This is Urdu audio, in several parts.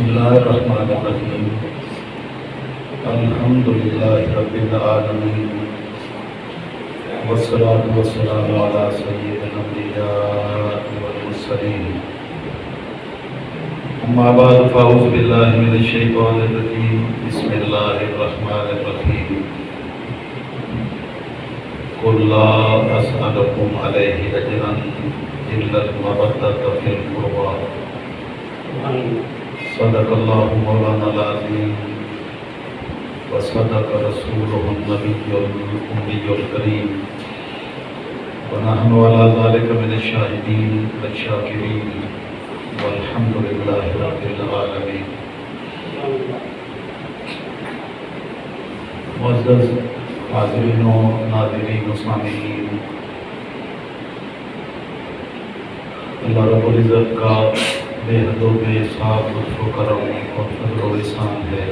الله الرحمن الرحيم الحمد لله رب العالمين والصلاة والسلام على سيد الأنبياء والمرسلين أما بعد فأعوذ بالله من الشيطان الرجيم بسم الله الرحمن الرحيم قل لا أسألكم عليه أجرا إلا المودة في القربى صدق الله مولانا العظيم وصدق رسوله النبي الأمي الكريم ونحن على ذلك من الشاهدين والشاكرين والحمد لله رب العالمين. معزز حاضرین و ناظرین و سامعین، اللہ رب العزت کا بے حد و بے حساب لطف و کرم اور فضل و احسان ہے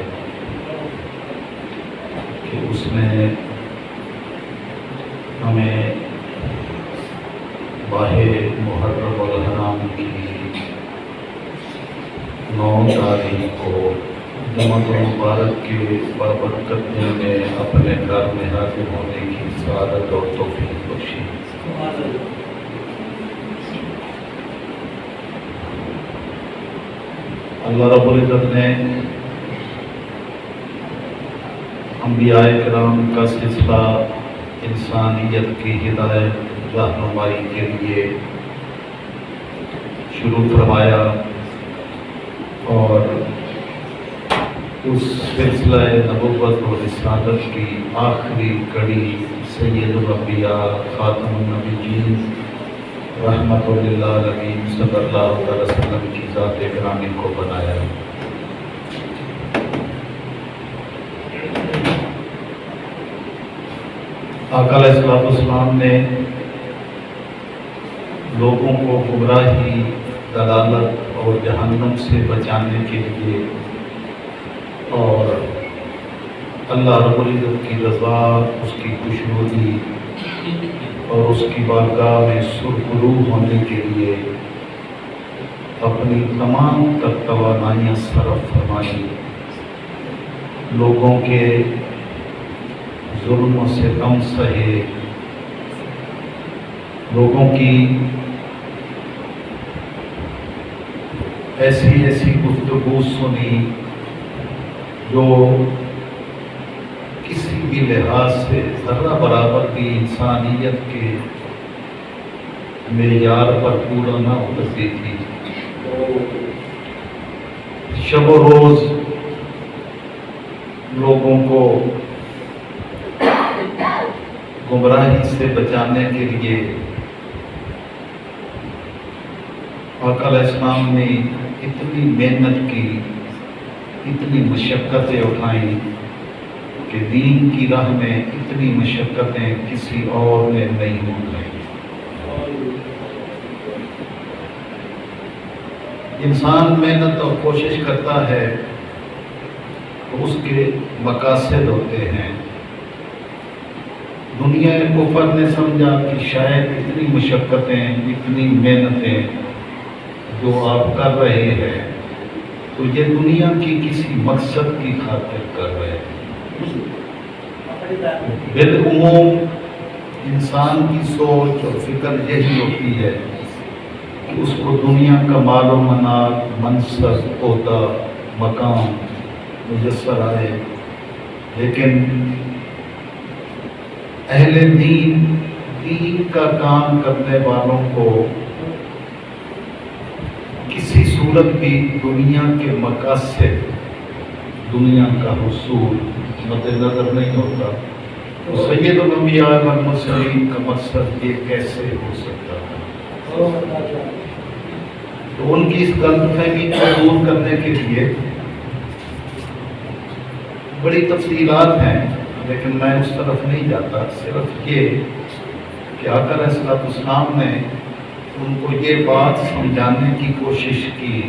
کہ اس نے ہمیں ماہ محرم الحرام کی 9 تاریخ کو جمعۃ المبارک کے بابرکت دن میں اپنے گھر میں حاضر ہونے کی سعادت اور توفیق بخشی. اللہ رب العزت نے انبیاء کرام کا سلسلہ انسانیت کی ہدایت رہنمائی کے لیے شروع فرمایا اور اس سلسلہ نبوت و رسالت کی آخری کڑی سید الانبیاء خاتم النبیین رحمت للعالمین صلی اللہ علیہ وسلم کی ذات گرامی کو بنایا. آقا علیہ السلام نے لوگوں کو گمراہی، دلالت اور جہنم سے بچانے کے لیے اور اللہ رب العزت کی رضا، اس کی خوشنودی اور اس کی بارگاہ میں سرخرو ہونے کے لیے اپنی تمام تر توانائیاں صرف فرمائی. لوگوں کے ظلم و ستم سہے، لوگوں کی ایسی گفتگو سنی جو کسی بھی لحاظ سے ذرہ برابر بھی انسانیت کے معیار پر پورا نہ اترتی تھی. شب و روز لوگوں کو گمراہی سے بچانے کے لیے آقا علیہ السلام نے اتنی محنت کی، اتنی مشقتیں اٹھائیں کہ دین کی راہ میں اتنی مشقتیں کسی اور نے نہیں اٹھائیں. انسان محنت اور کوشش کرتا ہے تو اس کے مقاصد ہوتے ہیں. دنیا کفر نے سمجھا کہ شاید اتنی مشقتیں، اتنی محنتیں جو آپ کر رہے ہیں تو یہ دنیا کی کسی مقصد کی خاطر کر رہے ہیں. بالعموم انسان کی سوچ اور فکر یہی ہوتی ہے کہ اس کو دنیا کا مال و منال، منصب، عہدہ، مقام میسر آئے. لیکن اہل دین کا کام کرنے والوں کو کسی صورت بھی دنیا کے مقاصد، دنیا کا حصول مد نظر نہیں ہوتا. تو سید الانبیاء والمرسلین کا مقصد یہ کیسے ہو سکتا ہے؟ تو ان کی اس غلط فہمی کو دور کرنے کے لیے بڑی تفصیلات ہیں، لیکن میں اس طرف نہیں جاتا. صرف یہ کہ آقا علیہ السلام نے ان کو یہ بات سمجھانے کی کوشش کی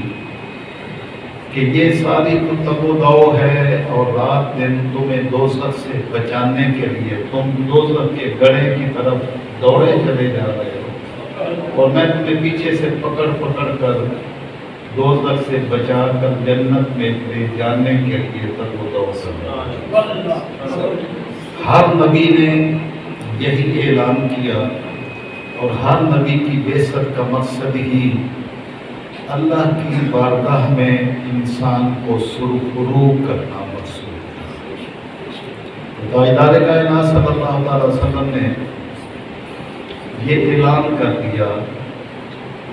کہ یہ ساری تو تب و دو ہے اور رات دن تمہیں دوزخ سے بچانے کے لیے تم دوزخ کے گڑھے کی طرف دوڑے چلے جا رہے ہو اور میں تمہیں پیچھے سے پکڑ کر دوزخ سے بچا کر جنت میں لے جانے کے لیے ہر نبی نے یہی اعلان کیا، اور ہر نبی کی بعثت کا مقصد ہی اللہ کی بارگاہ میں انسان کو سرخرو کرنا مقصود ہے۔ تاجدار کائنات صلی اللہ علیہ وسلم نے یہ اعلان کر دیا،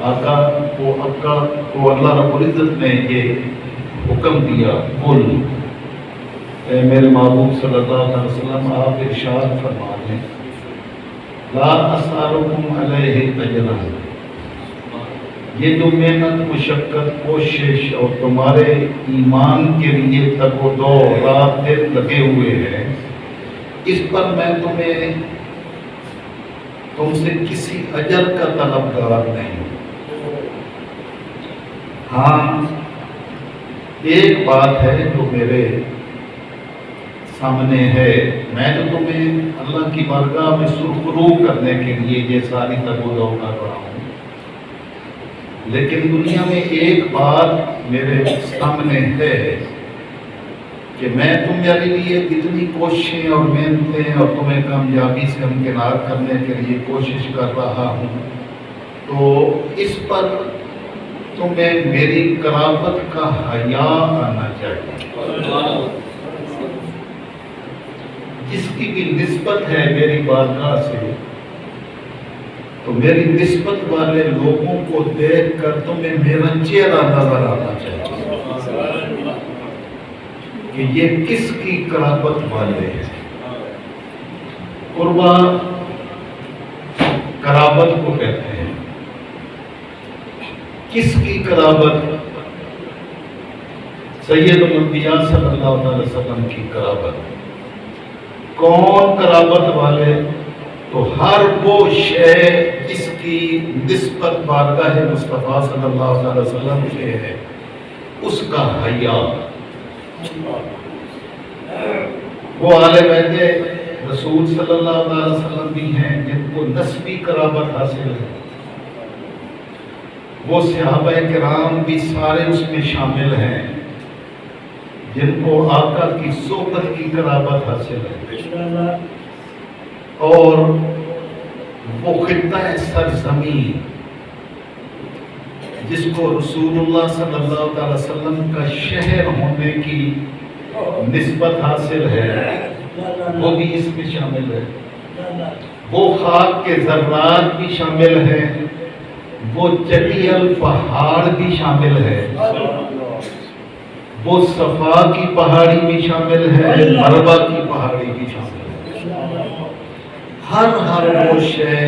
آقا کو اللہ رب العزت نے یہ حکم دیا، قل، اے میرے محبوب صلی اللہ علیہ وسلم آپ ارشاد فرما دیں، لا اسألکم علیہ اجرا، یہ جو محنت، مشقت، کوشش اور تمہارے ایمان کے لیے تگ و دو رات دن لگے ہوئے ہیں، اس پر میں تم سے کسی اجر کا طلبگار نہیں ہوں۔ ہاں ایک بات ہے جو میرے سامنے ہے، میں تو تمہیں اللہ کی بارگاہ میں سرخرو کرنے کے لیے یہ ساری تگ و دو کر رہا ہوں، لیکن دنیا میں ایک بات میرے سامنے ہے کہ میں تمہارے لیے اتنی کوششیں اور محنتیں اور تمہیں کامیابی سے ہمکنار کرنے کے لیے کوشش کر رہا ہوں، تو اس پر تمہیں میری قرابت کا حیا آنا چاہیے۔ جس کی بھی نسبت ہے میری بارگاہ سے، تو میری نسبت والے لوگوں کو دیکھ کر تمہیں میرا چہرہ نظر آنا چاہیے کہ یہ کس کی قرابت والے ہیں۔ قربا قرابت کو کہتے ہیں۔ کس کی قرابت؟ سید الانبیاء صلی اللہ علیہ وسلم کی قرابت۔ کون قرابت والے؟ تو ہر وہ شے جس کی نسبت بارگاہ مصطفیٰ صلی اللہ علیہ وسلم سے ہے، اس کا حیا۔ وہ آل بیت رسول صلی اللہ علیہ وسلم بھی ہیں جن کو نسبی قرابت حاصل ہے، وہ صحابہ کرام بھی سارے اس میں شامل ہیں جن کو آقا کی صحبت کی قرابت حاصل ہے، اور وہ خطہ سرزمین جس کو رسول اللہ صلی اللہ علیہ وسلم کا شہر ہونے کی نسبت حاصل ہے، وہ بھی اس میں شامل ہے۔ وہ خاک کے ذرات بھی شامل ہیں، وہ چٹی الپہاڑ بھی شامل ہے، وہ صفا کی پہاڑی بھی شامل ہے، مروہ کی پہاڑی بھی شامل ہے۔ ہر وہ شے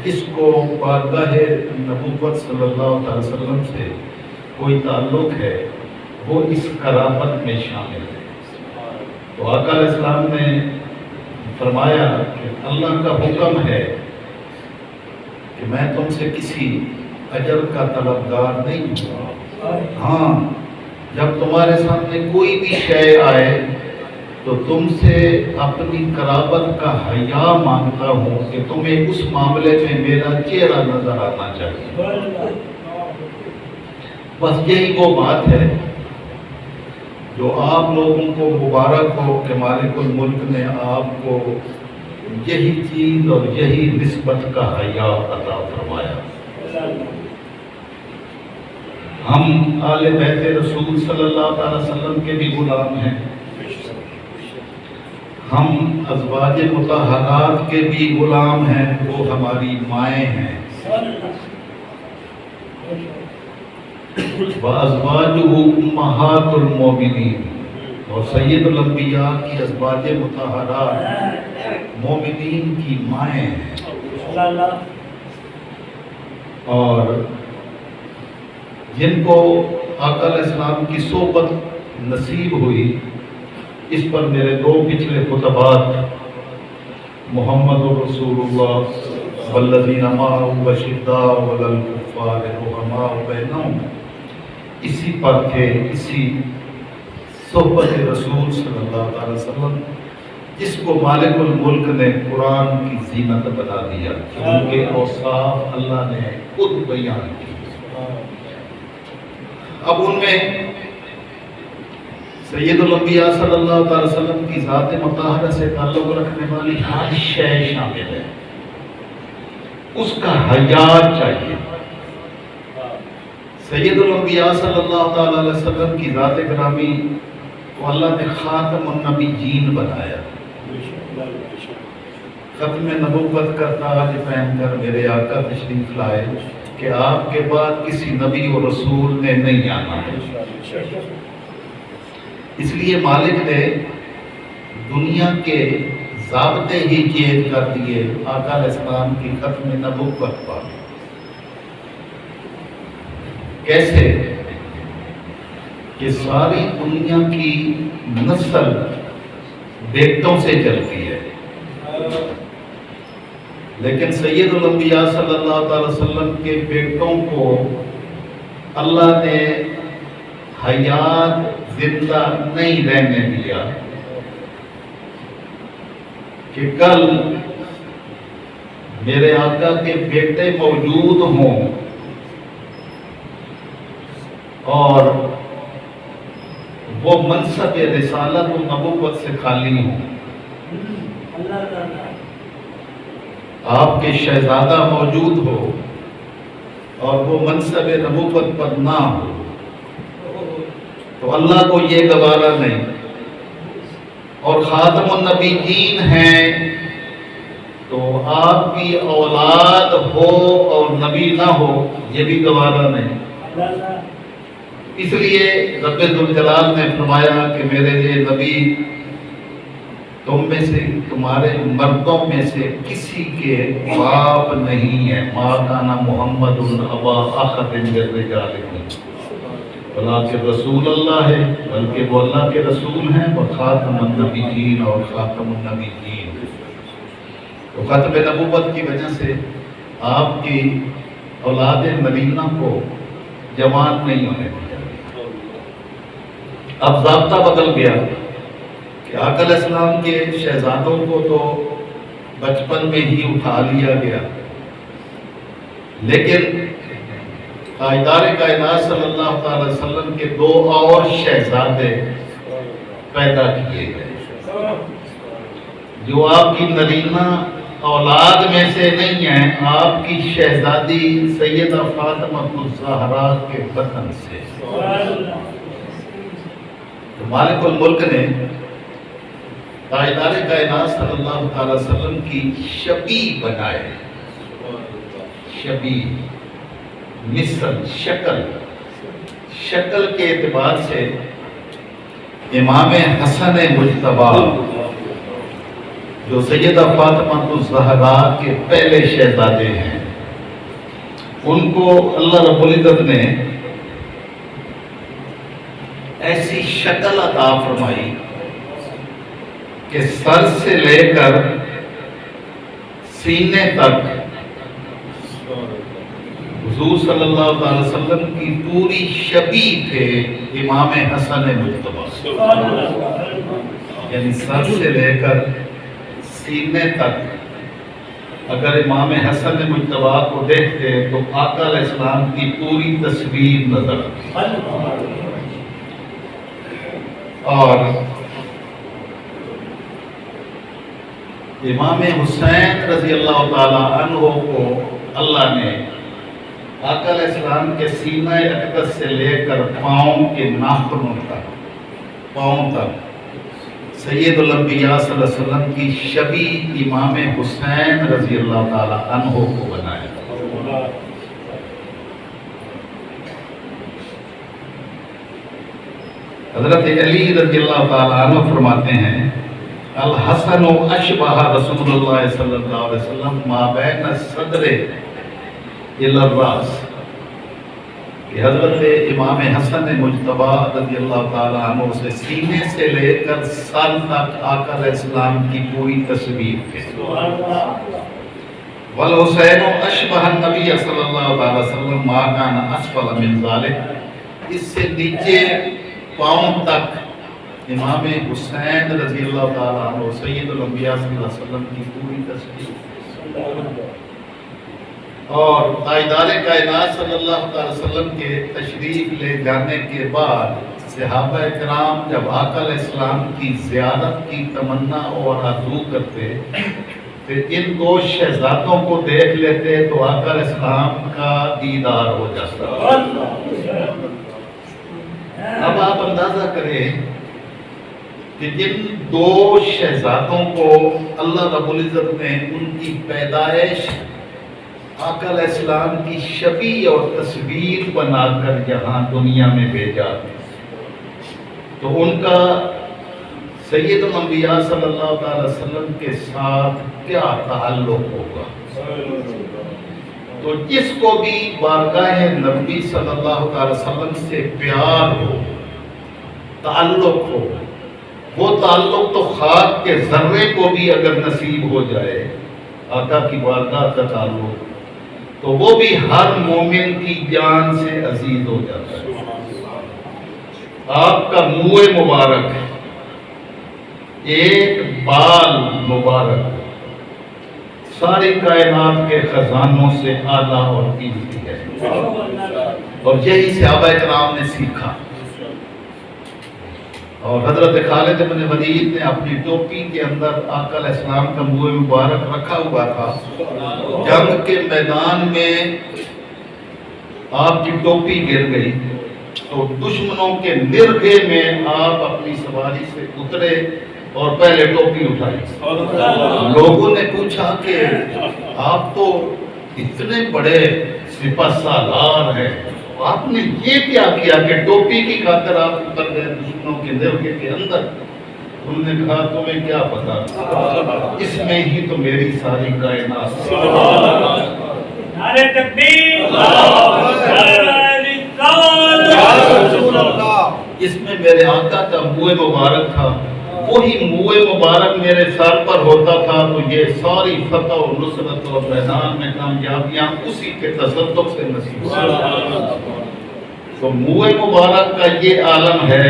جس کو بارگاہ نبوت صلی اللہ علیہ وسلم سے کوئی تعلق ہے، وہ اس قرابت میں شامل ہے۔ تو آقا علیہ السلام نے فرمایا کہ اللہ کا حکم ہے کہ میں تم سے کسی اجر کا طلبگار نہیں ہوں، ہاں جب تمہارے سامنے کوئی بھی شے آئے تو تم سے اپنی قرابت کا حیا مانگتا ہوں کہ تمہیں اس معاملے میں میرا چہرہ نظر آنا چاہیے۔ بس یہی وہ بات ہے جو آپ لوگوں کو مبارک ہو کہ مالک الملک نے آپ کو یہی چیز اور یہی نسبت کا حیا عطا فرمایا۔ ہم آل بیت رسول صلی اللہ علیہ وسلم کے بھی غلام ہیں، ہم ازواج مطہرات کے بھی غلام ہیں، وہ ہماری مائیں ہیں۔ وَأَزْوَاجُهُ أُمَّهَاتُ الْمُؤْمِنِينَ، اور سید الانبیاء کی ازواج مطہرات مومنین کی مائیں ہیں، اور جن کو آقا علیہ السلام کی صحبت نصیب ہوئی، اس پر میرے دو پچھلے خطبات محمد رسول اللہ والذین معہ اشداء علی الکفار رحماء بینہم اسی پر تھے، اسی صحبت رسول صلی اللہ علیہ وسلم جس کو مالک الملک نے قرآن کی زینت بنا دیا، ان کے اوصاف اللہ نے خود بیان کی۔ اب ان میں سید الانبیاء صلی اللہ تعالی وسلم کی ذات مطہرہ سے تعلق رکھنے والی ہر شے شامل ہے. اس کا حیا چاہیے. سید الانبیاء صلی اللہ تعالی علیہ وسلم کی ذات گرامی کو اللہ نے خاتم النبیین بنایا. ختم نبوت کا تاج پہن کر میرے آقا تشریف لائے کہ آپ کے بعد کسی نبی و رسول نے نہیں آنا ہے. اس لیے مالک نے دنیا کے ضابطے ہی چینج کر دیے آقا علیہ السلام کی ختم نبوت پر. کیسے کہ ساری دنیا کی نسل بیٹوں سے چلتی ہے، لیکن سید الانبیاء صلی اللہ تعالی وسلم کے بیٹوں کو اللہ نے حیات زندہ نہیں رہنے دیا کہ کل میرے آقا کے بیٹے موجود ہوں اور وہ منصب رسالت و نبوت سے خالی ہوں. آپ کے شہزادہ موجود ہو اور وہ منصب نبوت پر نہ ہو تو اللہ کو یہ گوارا نہیں. اور خاتم النبیین ہیں تو آپ کی اولاد ہو اور نبی نہ ہو یہ بھی گوارا نہیں. اس لیے رب ذوالجلال نے فرمایا کہ میرے لیے نبی تم میں سے تمہارے مردوں میں سے کسی کے باپ نہیں ہے. ما کان محمد ابا احد من رجالکم ولکن رسول اللہ ہے، بلکہ وہ اللہ کے رسول ہیں، وہ خاتم النبیین اور خاتم النبیین. تو ختم نبوت کی وجہ سے آپ کی اولاد مدینہ کو جوان نہیں ہونے دیا. اب ضابطہ بدل گیا کہ آقا علیہ السلام کے شہزادوں کو تو بچپن میں ہی اٹھا لیا گیا، لیکن تاجدار کائنات صلی اللہ تعالی وسلم کے دو اور شہزادے پیدا کیے گئے جو آپ کی نرینہ اولاد میں سے نہیں ہیں، آپ کی شہزادی سیدہ فاطمہ الزہرا کے بطن سے. تو مالک الملک نے تاجدار کائنات صلی اللہ تعالی وسلم کی شبیہ بنائے. شبیہ مثل شکل کے اعتبار سے امام حسن مجتبی جو سیدہ فاطمہ الزہرا کے پہلے شہزادے ہیں، ان کو اللہ رب العزت نے ایسی شکل عطا فرمائی کہ سر سے لے کر سینے تک حضور صلی اللہ علیہ وسلم کی پوری شبیہ تھے امام حسن مجتبی. یعنی سر سے لے کر سینے تک اگر امام حسن مجتبی کو دیکھتے تو آقا علیہ السلام کی پوری تصویر نظر آتی. اور امام حسین رضی اللہ تعالی عنہ کو اللہ نے آقا علیہ السلام کے سینہ اقدس سے لے کر پاؤں کے ناخنوں تک، پاؤں تک سید الانبیاء صلی اللہ علیہ وسلم کی شبیہ امام حسین رضی اللہ تعالی عنہ کو بنایا. حضرت علی رضی اللہ تعالی عنہ فرماتے ہیں الحسن اشبہ رسول اللہ صلی اللہ علیہ وسلم ما بین الصدر الی الراس. کہ حضرت امام حسن مجتبی رضی اللہ تعالی عنہ سے سینے سے لے کر سر تک آقا علیہ السلام کی پوری تصویر تھے. والحسین اشبہ النبی صلی اللہ علیہ وسلم ما کان اسفل من ذلک. اس سے نیچے پاؤں تک امام حسین رضی اللہ تعالیٰ عنہ سید الانبیاء صلی اللہ علیہ وسلم کی پوری تصویر. اور تاجدار کائنات صلی اللہ علیہ وسلم کے تشریف لے جانے کے بعد صحابہ کرام جب آقا علیہ السلام کی زیارت کی تمنا اور آرزو کرتے تو ان دو شہزادوں کو دیکھ لیتے تو آقا علیہ السلام کا دیدار ہو جاتا۔ اب آپ اندازہ کریں کہ جن دو شہزادوں کو اللہ رب العزت نے ان کی پیدائش آقا علیہ السلام کی شبیہ اور تصویر بنا کر یہاں دنیا میں بھیجا تو ان کا سید الانبیاء صلی اللہ علیہ وسلم کے ساتھ کیا تعلق ہوگا؟ تو جس کو بھی بارگاہ نبی صلی اللہ علیہ وسلم سے پیار ہو، تعلق ہو، وہ تعلق تو خاک کے ذرے کو بھی اگر نصیب ہو جائے آقا کی بارگاہ کا تعلق تو وہ بھی ہر مومن کی جان سے عزیز ہو جاتا ہے۔ آپ کا منہ مبارک ایک بال مبارک ساری کائنات کے خزانوں سے اعلیٰ اور قیمتی ہے، اور یہی صحابہ کرام نے سیکھا۔ اور حضرت خالد بن ولید نے اپنی ٹوپی کے اندر آقا علیہ السلام کا منہ مبارک رکھا ہوا تھا۔ جنگ کے میدان میں آپ کی ٹوپی گر گئی تو دشمنوں کے نرغے میں آپ اپنی سواری سے اترے اور پہلے ٹوپی اٹھائی۔ لوگوں نے پوچھا کہ آپ تو اتنے بڑے سپہ سالار ہیں، آپ نے یہ کیا کیا کہ ٹوپی کی خاطر آپ اتر گئے دشمنوں کے نرغے کے اندر؟ انہوں نے کہا تمہیں کیا پتا، اس میں ہی تو میری ساری کائنات ہے۔ نعرہ تکبیر، نعرہ رسالت، اس میں میرے آقا کا منہ مبارک تھا، وہی منہ مبارک میرے سر پر ہوتا تھا تو یہ ساری فتح و نصرت اور میدان میں کامیابیاں اسی کے تصدق سے نصیب ہوئی۔ تو منہ مبارک کا یہ عالم ہے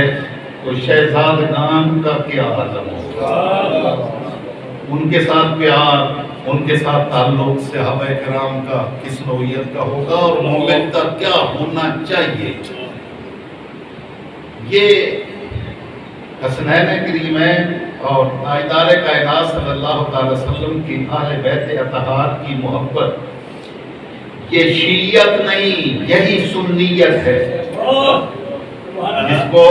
تو شہزادگان کا کیا عالم ہوگا؟ ان کے ساتھ پیار، ان کے ساتھ تعلق صحابہ کرام کا کس نوعیت کا ہوگا اور مومن کا کیا ہونا چاہیے؟ یہ حسنین کریمین اور تاجدار کائنات صلی اللہ علیہ وسلم کی اہل بیت اطہار کی محبت یہ شیعت نہیں، یہی سنیت ہے۔ جس کو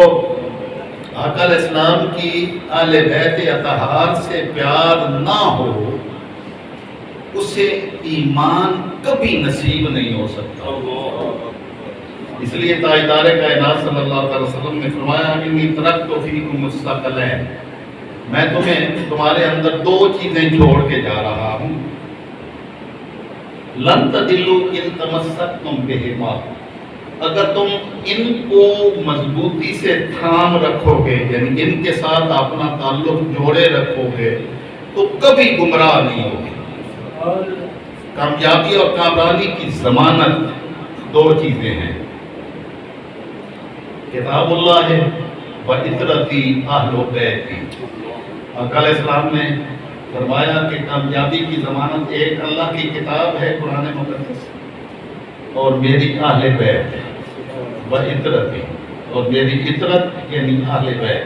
آقا علیہ السلام کی اہل بیت اطہار سے پیار نہ ہو اسے ایمان کبھی نصیب نہیں ہو سکتا۔ اس لیے تاجدار کائنات صلی اللہ علیہ وسلم نے فرمایا انی ترکت فیکم الثقلین، میں تمہارے اندر دو چیزیں چھوڑ کے جا رہا ہوں، لن تضلوا ان تمسکتم بہما، اگر تم ان کو مضبوطی سے تھام رکھو گے، یعنی ان کے ساتھ اپنا تعلق جوڑے رکھو گے تو کبھی گمراہ نہیں ہوگے۔ کامیابی اور کامرانی کی ضمانت دو چیزیں ہیں، کتاب اللہ ہے وعطرتی اہل بیتی۔ آقا علیہ السلام نے فرمایا کہ کامیابی کی ضمانت ایک اللہ کی کتاب ہے قرآن مقدس اور میری اہل بیت وعطرتی، اور میری عطرت یعنی اہل بیت۔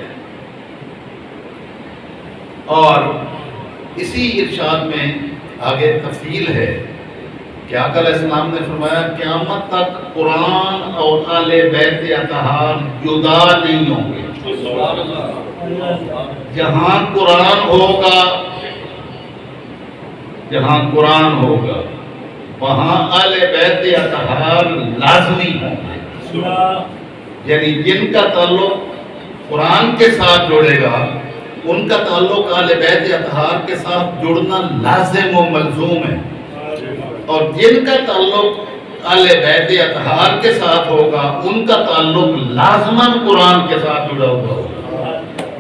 اور اسی ارشاد میں آگے تفصیل ہے کہ آقا علیہ السلام نے فرمایا قیامت تک قرآن اور اہل بیت اطہار جدا نہیں ہوں گے۔ جہاں قرآن ہوگا وہاں اہل بیت اطہار لازمی ہوں گے، یعنی جن کا تعلق قرآن کے ساتھ جڑے گا ان کا تعلق اہل بیت اطہار کے ساتھ جڑنا لازم و ملزوم ہے، اور جن کا تعلق اہل بیت اطہار کے ساتھ ہوگا ان کا تعلق لازماً قرآن کے ساتھ جڑا ہوا ہوگا۔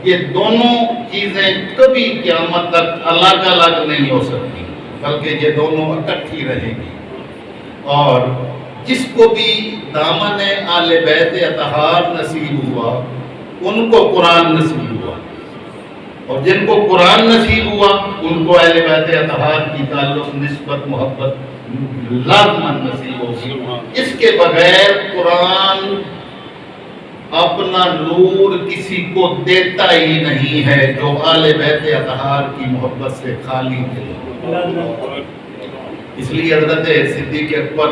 یہ دونوں چیزیں کبھی قیامت تک الگ الگ نہیں ہو سکتی، بلکہ یہ دونوں اکٹھی رہیں گی۔ اور جس کو بھی دامن اہل بیت اطہار نصیب ہوا ان کو قرآن نصیب ہوا، اور جن کو قرآن نصیب ہوا ان کو اہل بیت اطہار کی تعلق نسبت محبت لازمن نصیب ہوگی۔ اس کے بغیر قرآن اپنا نور کسی کو دیتا ہی نہیں ہے جو آل بیت اطہار کی محبت سے خالی ہے۔ اس لیے حضرت صدیق اکبر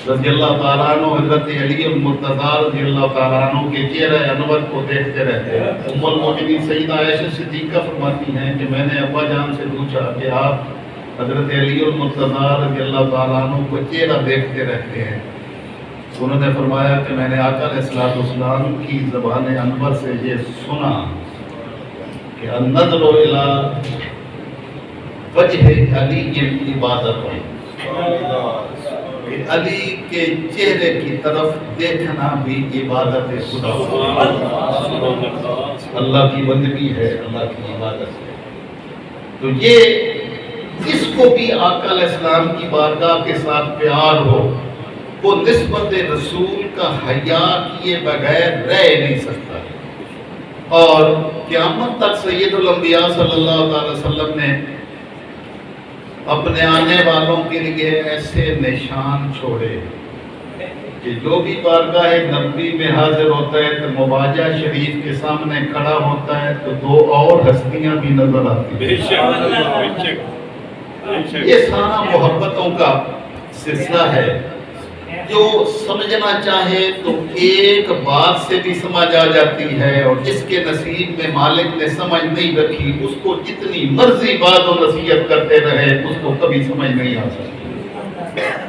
رضی اللہ تعالیٰ عنہ، حضرت علی المرتضیٰ رضی اللہ تعالیٰ عنہ کے چہرہ انور کو دیکھتے رہتے ہیں۔ ام المؤمنین سیدہ عائشہ صدیقہ فرماتی ہیں کہ میں نے ابا جان سے پوچھا کہ آپ حضرت علی المرتضیٰ رضی اللہ تعالیٰ عنہ کو چہرہ دیکھتے رہتے ہیں؟ انہوں نے فرمایا کہ میں نے آقا علیہ السلام کی زبان انور سے یہ سنا کہ النظر الی وجہ علی عبادت ہے، کہ علی کے چہرے کی طرف دیکھنا بھی عبادت خدا اللہ کی بندگی ہے، اللہ کی عبادت ہے۔ تو یہ اس کو بھی آقا علیہ السلام کی بارگاہ کے ساتھ پیار ہو، وہ نسبت رسول کا حیا کیے بغیر رہ نہیں سکتا، اور قیامت تک سید الانبیاء صلی اللہ علیہ وسلم نے اپنے آنے والوں کے لیے ایسے نشان چھوڑے کہ جو بھی بارگاہ نبی میں حاضر ہوتا ہے تو مواجہ شریف کے سامنے کھڑا ہوتا ہے تو دو اور ہستیاں بھی نظر آتی ہیں۔ یہ سارا محبتوں کا سلسلہ ہے، جو سمجھنا چاہے تو ایک بات سے بھی سمجھ آ جاتی ہے، اور جس کے نصیب میں مالک نے سمجھ نہیں رکھی اس کو جتنی مرضی بات و نصیحت کرتے رہے اس کو کبھی سمجھ نہیں آ سکتی۔